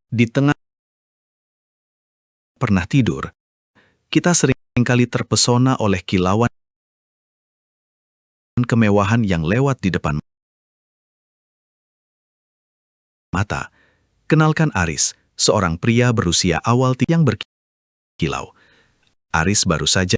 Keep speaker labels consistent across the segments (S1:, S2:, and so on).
S1: Di tengah pernah tidur, kita seringkali terpesona oleh kilauan kemewahan yang lewat di depan mata. Kenalkan Aris, seorang pria berusia awal yang berkilau. Aris baru saja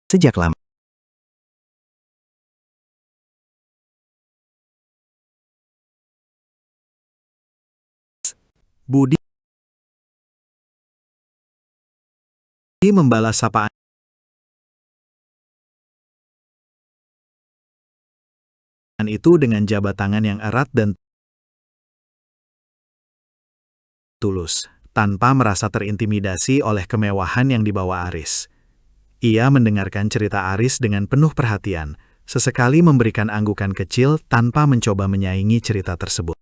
S1: sejak lama. Budi membalas sapaan itu dengan jabat tangan yang erat dan tulus, tanpa merasa terintimidasi oleh kemewahan yang dibawa Aris. Ia mendengarkan cerita Aris dengan penuh perhatian, sesekali memberikan anggukan kecil tanpa mencoba menyaingi cerita tersebut.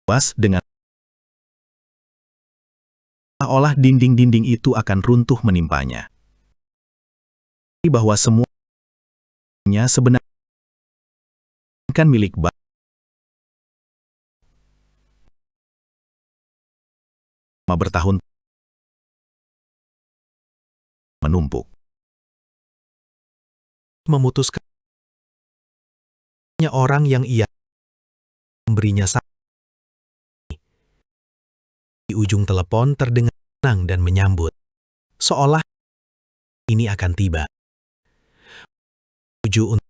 S1: puas dengan seolah dinding-dinding itu akan runtuh menimpanya. Bahwa semuanya sebenarnya kan milik bertahun menumpuk. Memutuskan orang yang ia memberinya di ujung telepon terdengar tenang dan menyambut, seolah ini akan tiba. Tuju untuk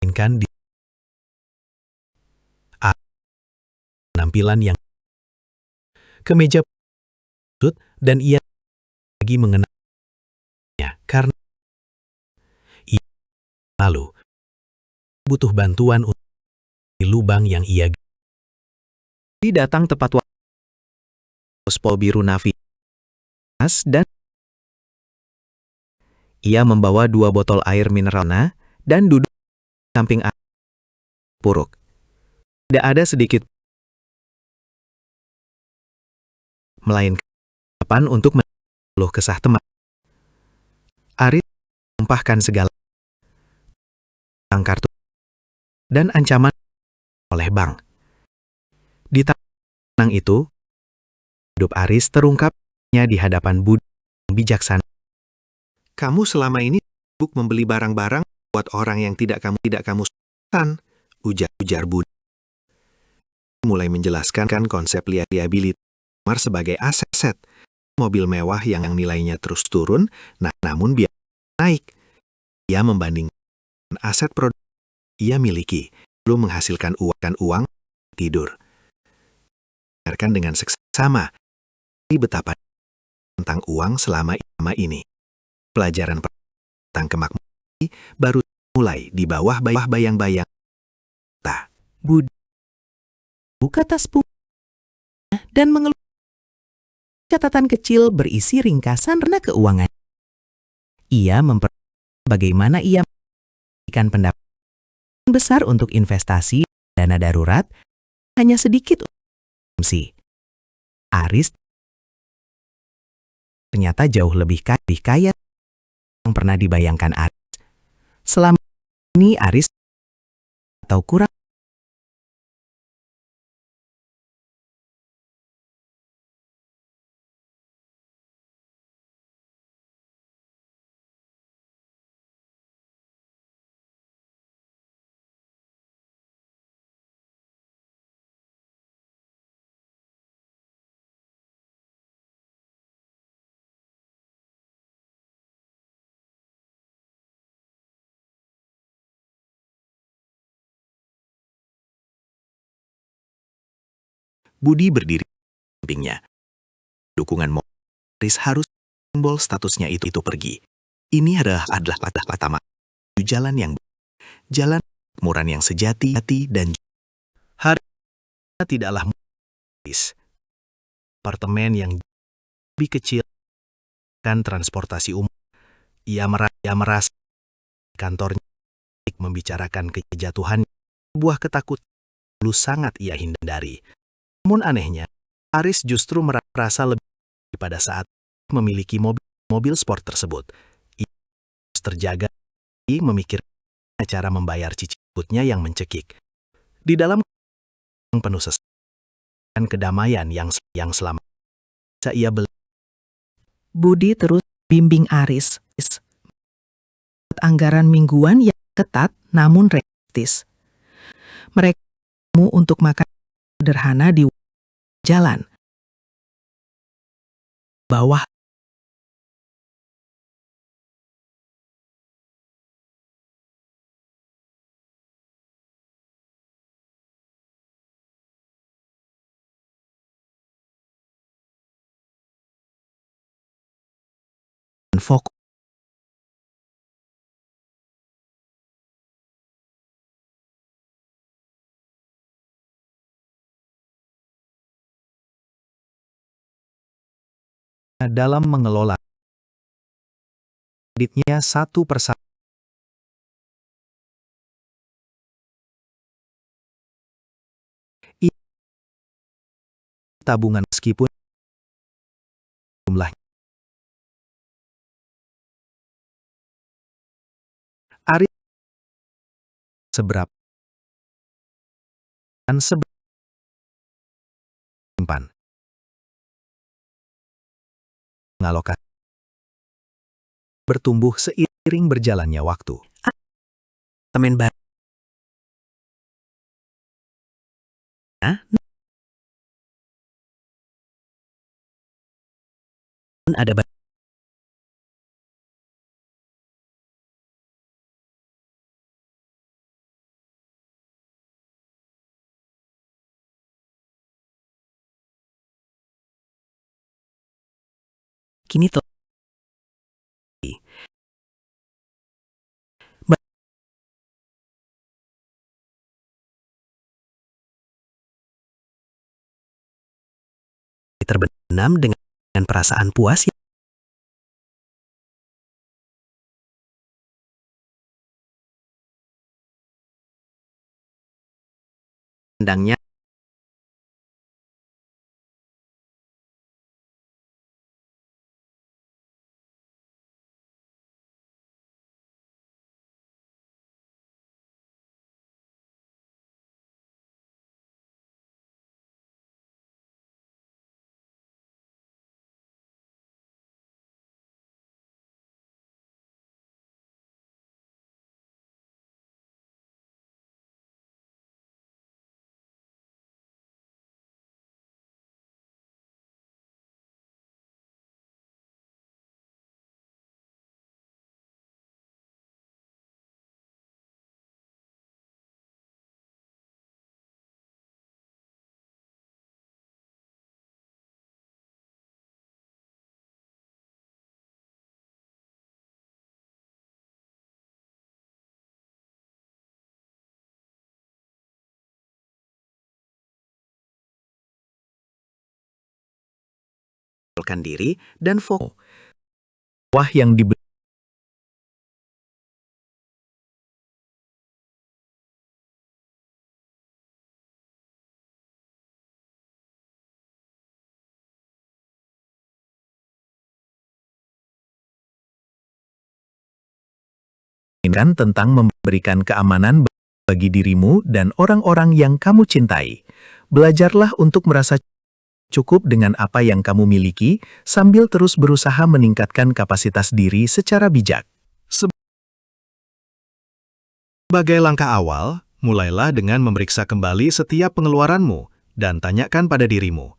S1: mainkan di penampilan yang ke meja dan ia lagi mengenalnya karena ia lalu butuh bantuan untuk di lubang yang ia datang tepat waktu. Pospol biru Navi dan ia membawa 2 botol air mineral dan duduk samping Puruk. Tidak ada sedikit melainkan harapan untuk mengeluh kesah teman. Aris menumpahkan segala kartu dan ancaman oleh bank. Di tangan itu, hidup Aris terungkapnya di hadapan Budi yang bijaksana. Kamu selama ini sibuk membeli barang-barang buat orang yang tidak kamu sukakan, ujar Budi. Mulai menjelaskan konsep liability sebagai aset, mobil mewah yang nilainya terus turun, namun biaya naik. Ia membandingkan aset produk ia miliki, belum menghasilkan uang tidur. Dengarkan dengan seksama betapa tentang uang selama ini. Pelajaran tentang kemakmuran baru mulai di bawah bayang-bayang. Budi buka tas dan mengeluarkan catatan kecil berisi ringkasan rencana keuangan. Ia memperhatikan bagaimana ia memberikan pendapatan besar untuk investasi dana darurat, hanya sedikit untuk konsumsi. Aris ternyata jauh lebih kaya yang pernah dibayangkan Aris. Selama ini Aris atau kurang Budi berdiri di sampingnya. Dukungan Aris harus simbol statusnya itu pergi. Ini adalah pertama jalan kemakmuran yang sejati dan hari tidaklah Aris. Apartemen yang lebih kecil dan transportasi umum. Ia merasa kantornya membicarakan kejatuhan, sebuah ketakutan dulu sangat ia hindari. Namun anehnya, Aris justru merasa lebih pada saat memiliki mobil sport tersebut. Ia harus terjaga, memikirkan cara membayar cicitnya yang mencekik. Di dalam penuh sesak dan kedamaian yang selama ia beli.
S2: Budi terus bimbing Aris. Anggaran mingguan yang ketat namun realistis. Mereka mau untuk makan sederhana di jalan. Bawah fokus
S1: dalam mengelola kreditnya satu persatu. tabungan meskipun jumlahnya. Aris seberapa dan seberapa simpan. Mengalokasi bertumbuh seiring berjalannya waktu.
S3: Apartemen baru. Ada kini telah terbenam dengan perasaan puas yang pandangnya diri dan fokus
S1: Wah yang diberikan tentang memberikan keamanan bagi dirimu dan orang-orang yang kamu cintai. Belajarlah untuk merasa cukup dengan apa yang kamu miliki, sambil terus berusaha meningkatkan kapasitas diri secara bijak. Sebagai langkah awal, mulailah dengan memeriksa kembali setiap pengeluaranmu dan tanyakan pada dirimu,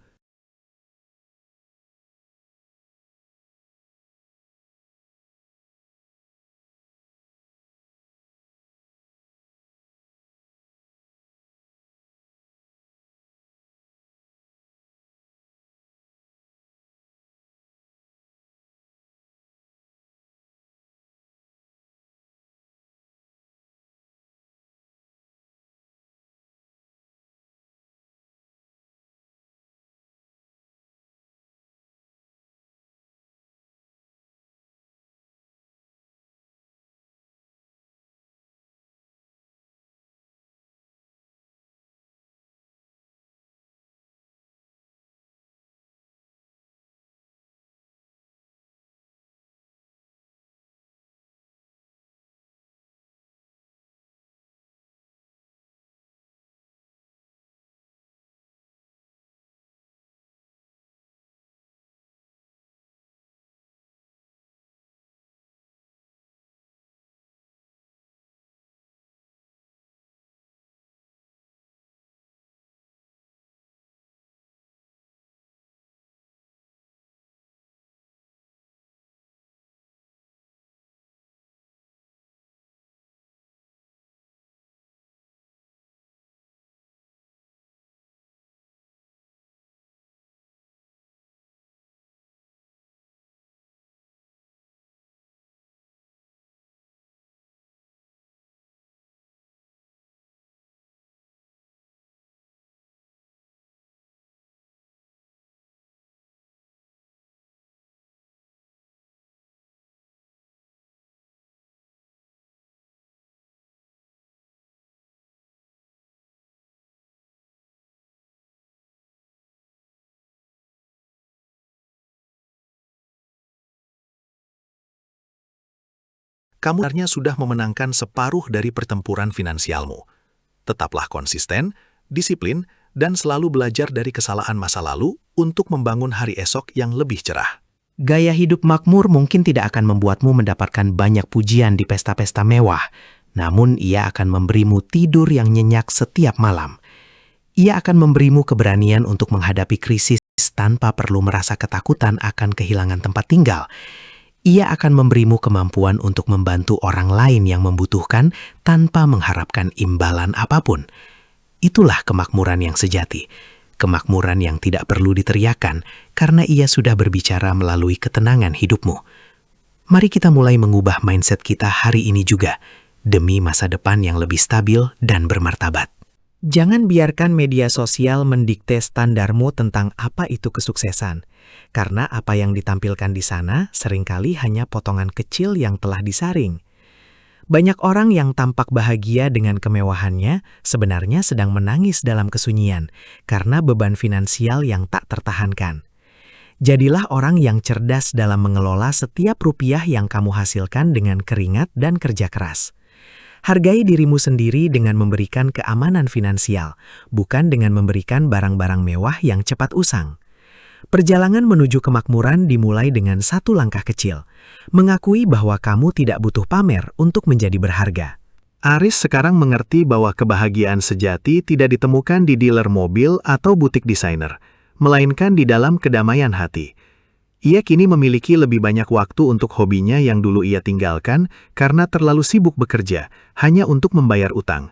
S1: kamu sebenarnya sudah memenangkan separuh dari pertempuran finansialmu. Tetaplah konsisten, disiplin, dan selalu belajar dari kesalahan masa lalu untuk membangun hari esok yang lebih cerah.
S3: Gaya hidup makmur mungkin tidak akan membuatmu mendapatkan banyak pujian di pesta-pesta mewah, namun ia akan memberimu tidur yang nyenyak setiap malam. Ia akan memberimu keberanian untuk menghadapi krisis tanpa perlu merasa ketakutan akan kehilangan tempat tinggal. Ia akan memberimu kemampuan untuk membantu orang lain yang membutuhkan tanpa mengharapkan imbalan apapun. Itulah kemakmuran yang sejati, kemakmuran yang tidak perlu diteriakan karena ia sudah berbicara melalui ketenangan hidupmu. Mari kita mulai mengubah mindset kita hari ini juga, demi masa depan yang lebih stabil dan bermartabat.
S2: Jangan biarkan media sosial mendikte standarmu tentang apa itu kesuksesan, karena apa yang ditampilkan di sana seringkali hanya potongan kecil yang telah disaring. Banyak orang yang tampak bahagia dengan kemewahannya sebenarnya sedang menangis dalam kesunyian karena beban finansial yang tak tertahankan. Jadilah orang yang cerdas dalam mengelola setiap rupiah yang kamu hasilkan dengan keringat dan kerja keras. Hargai dirimu sendiri dengan memberikan keamanan finansial, bukan dengan memberikan barang-barang mewah yang cepat usang. Perjalanan menuju kemakmuran dimulai dengan satu langkah kecil, mengakui bahwa kamu tidak butuh pamer untuk menjadi berharga.
S1: Aris sekarang mengerti bahwa kebahagiaan sejati tidak ditemukan di dealer mobil atau butik desainer, melainkan di dalam kedamaian hati. Ia kini memiliki lebih banyak waktu untuk hobinya yang dulu ia tinggalkan karena terlalu sibuk bekerja, hanya untuk membayar utang.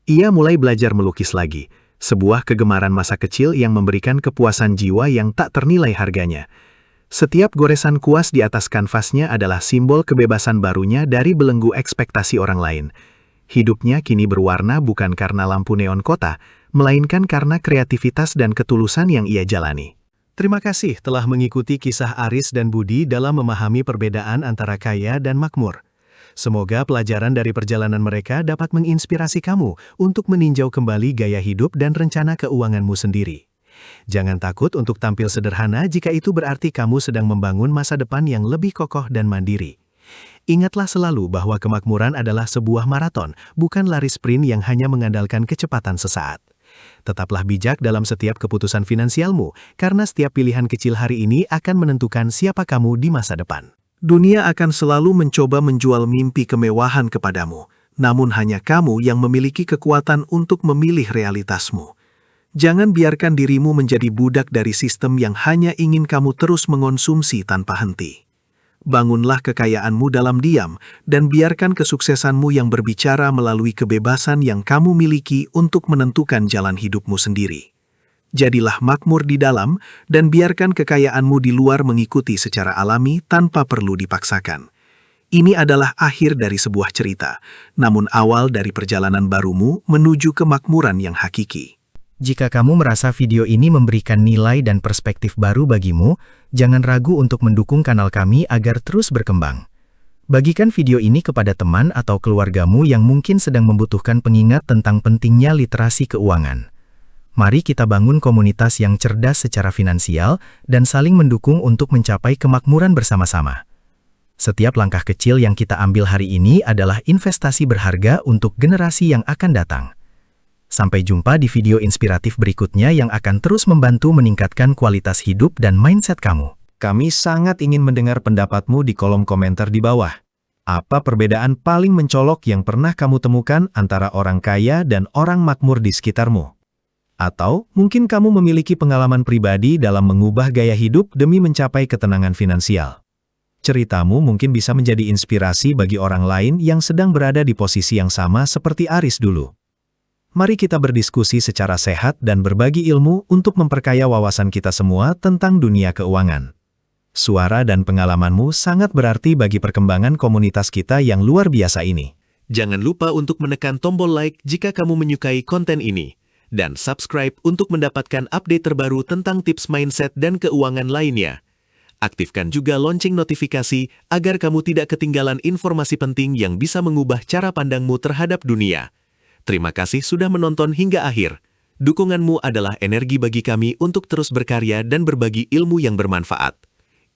S1: Ia mulai belajar melukis lagi, sebuah kegemaran masa kecil yang memberikan kepuasan jiwa yang tak ternilai harganya. Setiap goresan kuas di atas kanvasnya adalah simbol kebebasan barunya dari belenggu ekspektasi orang lain. Hidupnya kini berwarna bukan karena lampu neon kota, melainkan karena kreativitas dan ketulusan yang ia jalani. Terima kasih telah mengikuti kisah Aris dan Budi dalam memahami perbedaan antara kaya dan makmur. Semoga pelajaran dari perjalanan mereka dapat menginspirasi kamu untuk meninjau kembali gaya hidup dan rencana keuanganmu sendiri. Jangan takut untuk tampil sederhana jika itu berarti kamu sedang membangun masa depan yang lebih kokoh dan mandiri. Ingatlah selalu bahwa kemakmuran adalah sebuah maraton, bukan lari sprint yang hanya mengandalkan kecepatan sesaat. Tetaplah bijak dalam setiap keputusan finansialmu, karena setiap pilihan kecil hari ini akan menentukan siapa kamu di masa depan. Dunia akan selalu mencoba menjual mimpi kemewahan kepadamu, namun hanya kamu yang memiliki kekuatan untuk memilih realitasmu. Jangan biarkan dirimu menjadi budak dari sistem yang hanya ingin kamu terus mengonsumsi tanpa henti. Bangunlah kekayaanmu dalam diam, dan biarkan kesuksesanmu yang berbicara melalui kebebasan yang kamu miliki untuk menentukan jalan hidupmu sendiri. Jadilah makmur di dalam, dan biarkan kekayaanmu di luar mengikuti secara alami tanpa perlu dipaksakan. Ini adalah akhir dari sebuah cerita, namun awal dari perjalanan barumu menuju kemakmuran yang hakiki.
S4: Jika kamu merasa video ini memberikan nilai dan perspektif baru bagimu, jangan ragu untuk mendukung kanal kami agar terus berkembang. Bagikan video ini kepada teman atau keluargamu yang mungkin sedang membutuhkan pengingat tentang pentingnya literasi keuangan. Mari kita bangun komunitas yang cerdas secara finansial dan saling mendukung untuk mencapai kemakmuran bersama-sama. Setiap langkah kecil yang kita ambil hari ini adalah investasi berharga untuk generasi yang akan datang. Sampai jumpa di video inspiratif berikutnya yang akan terus membantu meningkatkan kualitas hidup dan mindset kamu.
S1: Kami sangat ingin mendengar pendapatmu di kolom komentar di bawah. Apa perbedaan paling mencolok yang pernah kamu temukan antara orang kaya dan orang makmur di sekitarmu? Atau mungkin kamu memiliki pengalaman pribadi dalam mengubah gaya hidup demi mencapai ketenangan finansial. Ceritamu mungkin bisa menjadi inspirasi bagi orang lain yang sedang berada di posisi yang sama seperti Aris dulu. Mari kita berdiskusi secara sehat dan berbagi ilmu untuk memperkaya wawasan kita semua tentang dunia keuangan. Suara dan pengalamanmu sangat berarti bagi perkembangan komunitas kita yang luar biasa ini. Jangan lupa untuk menekan tombol like jika kamu menyukai konten ini, dan subscribe untuk mendapatkan update terbaru tentang tips mindset dan keuangan lainnya. Aktifkan juga lonceng notifikasi agar kamu tidak ketinggalan informasi penting yang bisa mengubah cara pandangmu terhadap dunia. Terima kasih sudah menonton hingga akhir. Dukunganmu adalah energi bagi kami untuk terus berkarya dan berbagi ilmu yang bermanfaat.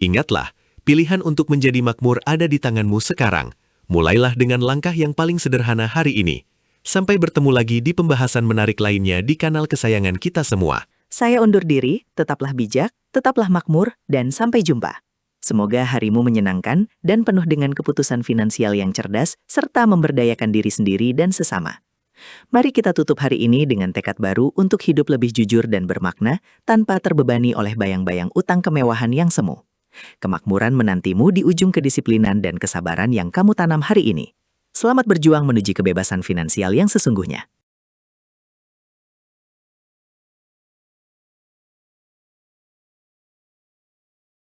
S1: Ingatlah, pilihan untuk menjadi makmur ada di tanganmu sekarang.
S5: Mulailah dengan langkah yang paling sederhana hari ini. Sampai bertemu lagi di pembahasan menarik lainnya di kanal kesayangan kita semua.
S6: Saya undur diri, tetaplah bijak, tetaplah makmur, dan sampai jumpa. Semoga harimu menyenangkan dan penuh dengan keputusan finansial yang cerdas serta memberdayakan diri sendiri dan sesama. Mari kita tutup hari ini dengan tekad baru untuk hidup lebih jujur dan bermakna tanpa terbebani oleh bayang-bayang utang kemewahan yang semu. Kemakmuran menantimu di ujung kedisiplinan dan kesabaran yang kamu tanam hari ini. Selamat berjuang menuju kebebasan finansial yang sesungguhnya.